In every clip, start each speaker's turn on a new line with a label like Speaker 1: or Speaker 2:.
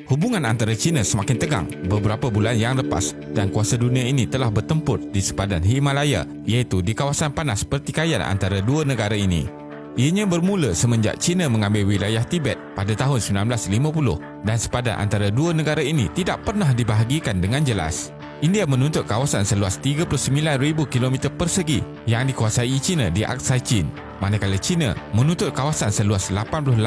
Speaker 1: Hubungan antara China semakin tegang beberapa bulan yang lepas dan kuasa dunia ini telah bertempur di sepadan Himalaya, iaitu di kawasan panas pertikaian antara dua negara ini. Ianya bermula semenjak China mengambil wilayah Tibet pada tahun 1950 dan sepadan antara dua negara ini tidak pernah dibahagikan dengan jelas. India menuntut kawasan seluas 39,000 km persegi yang dikuasai China di Aksai Chin, manakala China menuntut kawasan seluas 88,000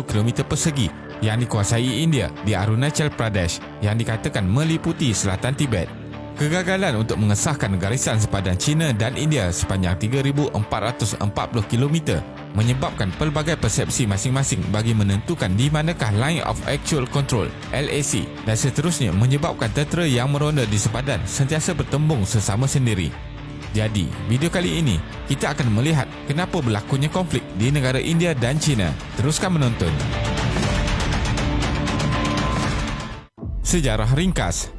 Speaker 1: km persegi yang dikuasai India di Arunachal Pradesh yang dikatakan meliputi selatan Tibet. Kegagalan untuk mengesahkan garisan sepadan China dan India sepanjang 3,440 km menyebabkan pelbagai persepsi masing-masing bagi menentukan di manakah Line of Actual Control (LAC) dan seterusnya menyebabkan tentera yang meronda di sepadan sentiasa bertembung sesama sendiri. Jadi, video kali ini kita akan melihat kenapa berlakunya konflik di negara India dan China. Teruskan menonton. Sejarah ringkas.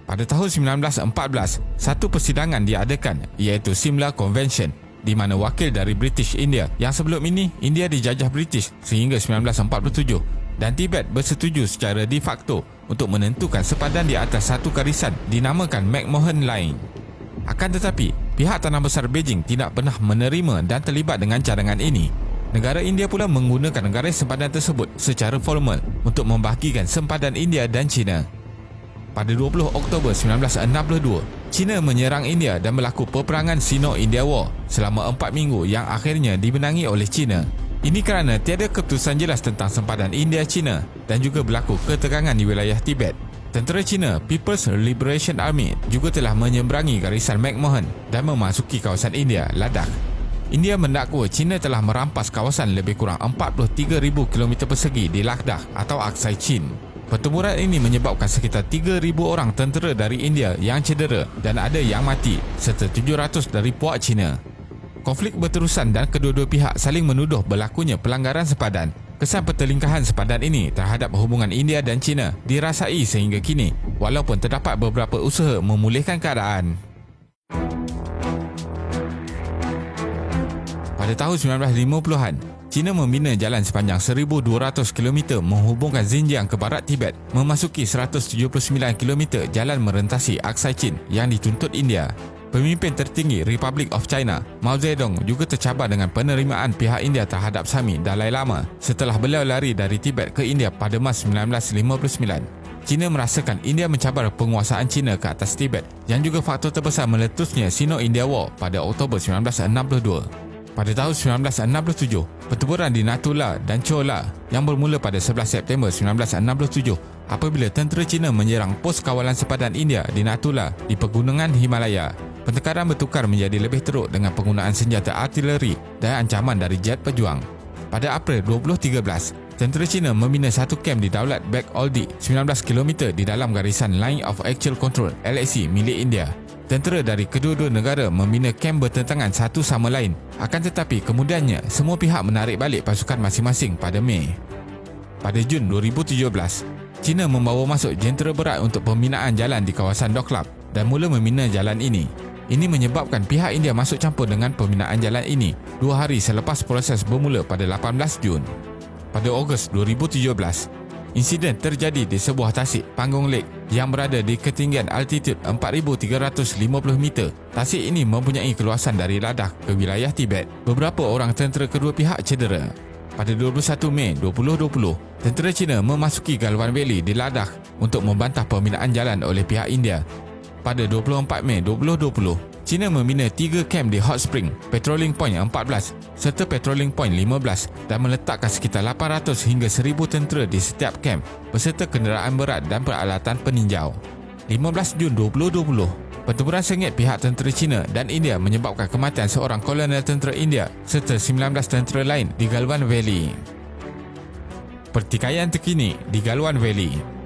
Speaker 1: Pada tahun 1914, satu persidangan diadakan iaitu Simla Convention di mana wakil dari British India yang sebelum ini India dijajah British sehingga 1947 dan Tibet bersetuju secara de facto untuk menentukan sepadan di atas satu garisan dinamakan McMahon Line. Akan tetapi, pihak Tanah Besar Beijing tidak pernah menerima dan terlibat dengan cadangan ini. Negara India pula menggunakan garis sempadan tersebut secara formal untuk membahagikan sempadan India dan China. Pada 20 Oktober 1962, China menyerang India dan berlaku peperangan Sino-India War selama 4 minggu yang akhirnya dimenangi oleh China. Ini kerana tiada keputusan jelas tentang sempadan India-China dan juga berlaku ketegangan di wilayah Tibet. Tentera China People's Liberation Army juga telah menyeberangi garisan McMahon dan memasuki kawasan India, Ladakh. India mendakwa China telah merampas kawasan lebih kurang 43,000 km persegi di Ladakh atau Aksai Chin. Pertempuran ini menyebabkan sekitar 3,000 orang tentera dari India yang cedera dan ada yang mati serta 700 dari puak China. Konflik berterusan dan kedua-dua pihak saling menuduh berlakunya pelanggaran sepadan. Kesan pertelingkahan sepadan ini terhadap hubungan India dan China dirasai sehingga kini, walaupun terdapat beberapa usaha memulihkan keadaan. Pada tahun 1950-an, China membina jalan sepanjang 1,200 km menghubungkan Xinjiang ke barat Tibet, memasuki 179 km jalan merentasi Aksai Chin yang dituntut India. Pemimpin tertinggi Republic of China, Mao Zedong juga tercabar dengan penerimaan pihak India terhadap Sami Dalai Lama setelah beliau lari dari Tibet ke India pada Mac 1959. China merasakan India mencabar penguasaan China ke atas Tibet yang juga faktor terbesar meletusnya Sino-India War pada Oktober 1962. Pada tahun 1967, pertempuran di Natula dan Chola yang bermula pada 11 September 1967 apabila tentera China menyerang pos kawalan sepadan India di Natula di pegunungan Himalaya. Pertengkaran bertukar menjadi lebih teruk dengan penggunaan senjata artileri dan ancaman dari jet pejuang. Pada April 2013, tentera China membina satu kem di Daulat Beg Oldi 19 km di dalam garisan Line of Actual Control (LAC) milik India. Tentera dari kedua-dua negara membina kem bertentangan satu sama lain. Akan tetapi kemudiannya semua pihak menarik balik pasukan masing-masing pada Mei. Pada Jun 2017, China membawa masuk jentera berat untuk pembinaan jalan di kawasan Doklap dan mula membina jalan ini. Ini menyebabkan pihak India masuk campur dengan pembinaan jalan ini 2 hari selepas proses bermula pada 18 Jun. Pada Ogos 2017, insiden terjadi di sebuah tasik Panggung Lake yang berada di ketinggian altitude 4,350 meter. Tasik ini mempunyai keluasan dari Ladakh ke wilayah Tibet. Beberapa orang tentera kedua pihak cedera. Pada 21 Mei 2020, tentera China memasuki Galwan Valley di Ladakh untuk membantah pembinaan jalan oleh pihak India. Pada 24 Mei 2020, China membina 3 kem di Hot Spring, Patrolling Point 14 serta Patrolling Point 15 dan meletakkan sekitar 800 hingga 1,000 tentera di setiap kem beserta kenderaan berat dan peralatan peninjau. 15 Jun 2020, pertempuran sengit pihak tentera China dan India menyebabkan kematian seorang kolonel tentera India serta 19 tentera lain di Galwan Valley. Pertikaian terkini di Galwan Valley.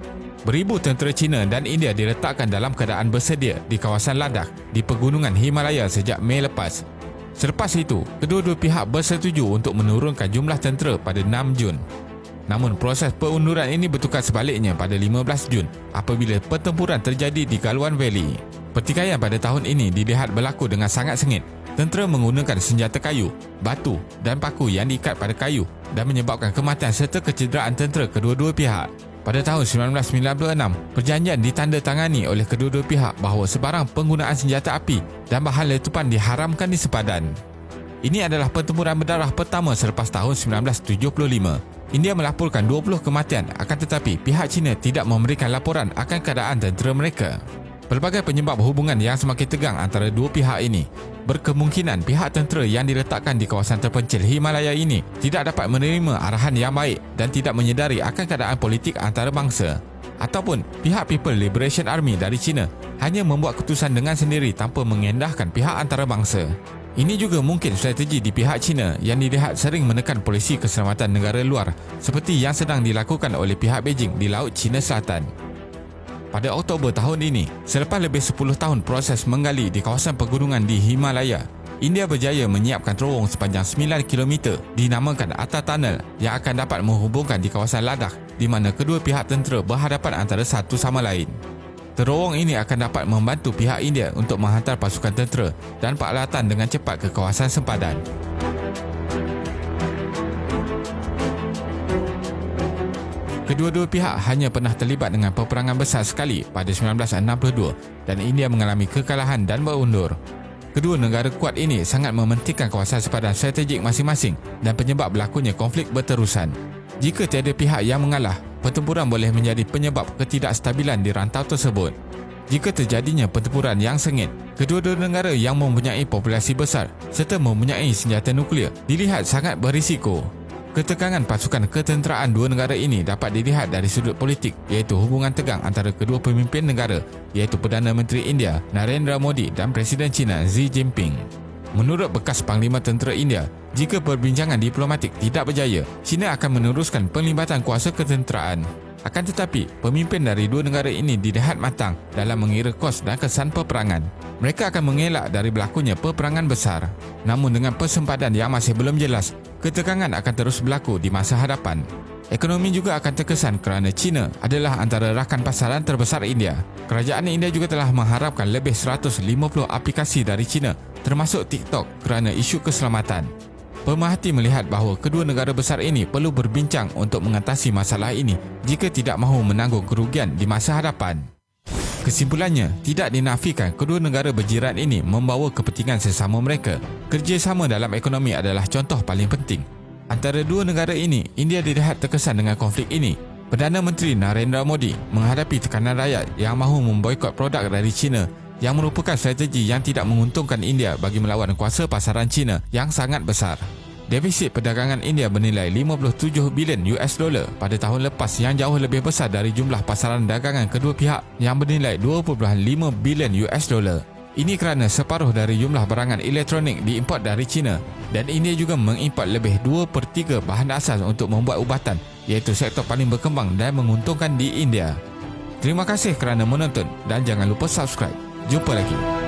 Speaker 1: Beribu tentera China dan India diletakkan dalam keadaan bersedia di kawasan Ladakh di pegunungan Himalaya sejak Mei lepas. Selepas itu, kedua-dua pihak bersetuju untuk menurunkan jumlah tentera pada 6 Jun. Namun proses pengunduran ini bertukar sebaliknya pada 15 Jun apabila pertempuran terjadi di Galwan Valley. Pertikaian pada tahun ini dilihat berlaku dengan sangat sengit. Tentera menggunakan senjata kayu, batu dan paku yang diikat pada kayu dan menyebabkan kematian serta kecederaan tentera kedua-dua pihak. Pada tahun 1996, perjanjian ditandatangani oleh kedua-dua pihak bahawa sebarang penggunaan senjata api dan bahan letupan diharamkan di sepadan. Ini adalah pertempuran berdarah pertama selepas tahun 1975. India melaporkan 20 kematian, akan tetapi pihak China tidak memberikan laporan akan keadaan tentera mereka. Pelbagai penyebab hubungan yang semakin tegang antara dua pihak ini. Berkemungkinan pihak tentera yang diletakkan di kawasan terpencil Himalaya ini tidak dapat menerima arahan yang baik dan tidak menyedari akan keadaan politik antarabangsa. Ataupun pihak People Liberation Army dari China hanya membuat keputusan dengan sendiri tanpa mengendahkan pihak antarabangsa. Ini juga mungkin strategi di pihak China yang dilihat sering menekan polisi keselamatan negara luar seperti yang sedang dilakukan oleh pihak Beijing di Laut Cina Selatan. Pada Oktober tahun ini, selepas lebih 10 tahun proses menggali di kawasan pegunungan di Himalaya, India berjaya menyiapkan terowong sepanjang 9 km dinamakan Atta Tunnel yang akan dapat menghubungkan di kawasan Ladakh di mana kedua pihak tentera berhadapan antara satu sama lain. Terowong ini akan dapat membantu pihak India untuk menghantar pasukan tentera dan peralatan dengan cepat ke kawasan sempadan. Kedua-dua pihak hanya pernah terlibat dengan peperangan besar sekali pada 1962 dan India mengalami kekalahan dan berundur. Kedua negara kuat ini sangat mementingkan kawasan sempadan strategik masing-masing dan penyebab berlakunya konflik berterusan. Jika tiada pihak yang mengalah, pertempuran boleh menjadi penyebab ketidakstabilan di rantau tersebut. Jika terjadinya pertempuran yang sengit, kedua-dua negara yang mempunyai populasi besar serta mempunyai senjata nuklear dilihat sangat berisiko. Ketegangan pasukan ketenteraan dua negara ini dapat dilihat dari sudut politik, iaitu hubungan tegang antara kedua pemimpin negara, iaitu Perdana Menteri India Narendra Modi dan Presiden China Xi Jinping. Menurut bekas Panglima Tentera India, jika perbincangan diplomatik tidak berjaya, China akan meneruskan penglibatan kuasa ketenteraan. Akan tetapi, pemimpin dari dua negara ini dilihat matang dalam mengira kos dan kesan peperangan. Mereka akan mengelak dari berlakunya peperangan besar. Namun dengan persempadan yang masih belum jelas, ketegangan akan terus berlaku di masa hadapan. Ekonomi juga akan terkesan kerana China adalah antara rakan pasaran terbesar India. Kerajaan India juga telah mengharapkan lebih 150 aplikasi dari China, termasuk TikTok, kerana isu keselamatan. Pemerhati melihat bahawa kedua negara besar ini perlu berbincang untuk mengatasi masalah ini jika tidak mahu menanggung kerugian di masa hadapan. Kesimpulannya, tidak dinafikan kedua negara berjiran ini membawa kepentingan sesama mereka. Kerjasama dalam ekonomi adalah contoh paling penting. Antara dua negara ini, India dilihat terkesan dengan konflik ini. Perdana Menteri Narendra Modi menghadapi tekanan rakyat yang mahu memboikot produk dari China yang merupakan strategi yang tidak menguntungkan India bagi melawan kuasa pasaran China yang sangat besar. Defisit perdagangan India bernilai 57 bilion US dollar pada tahun lepas yang jauh lebih besar dari jumlah pasaran dagangan kedua pihak yang bernilai 2.5 bilion US dollar. Ini kerana separuh dari jumlah barangan elektronik diimport dari China dan India juga mengimport lebih 2/3 bahan asas untuk membuat ubatan, iaitu sektor paling berkembang dan menguntungkan di India. Terima kasih kerana menonton dan jangan lupa subscribe. Jumpa lagi.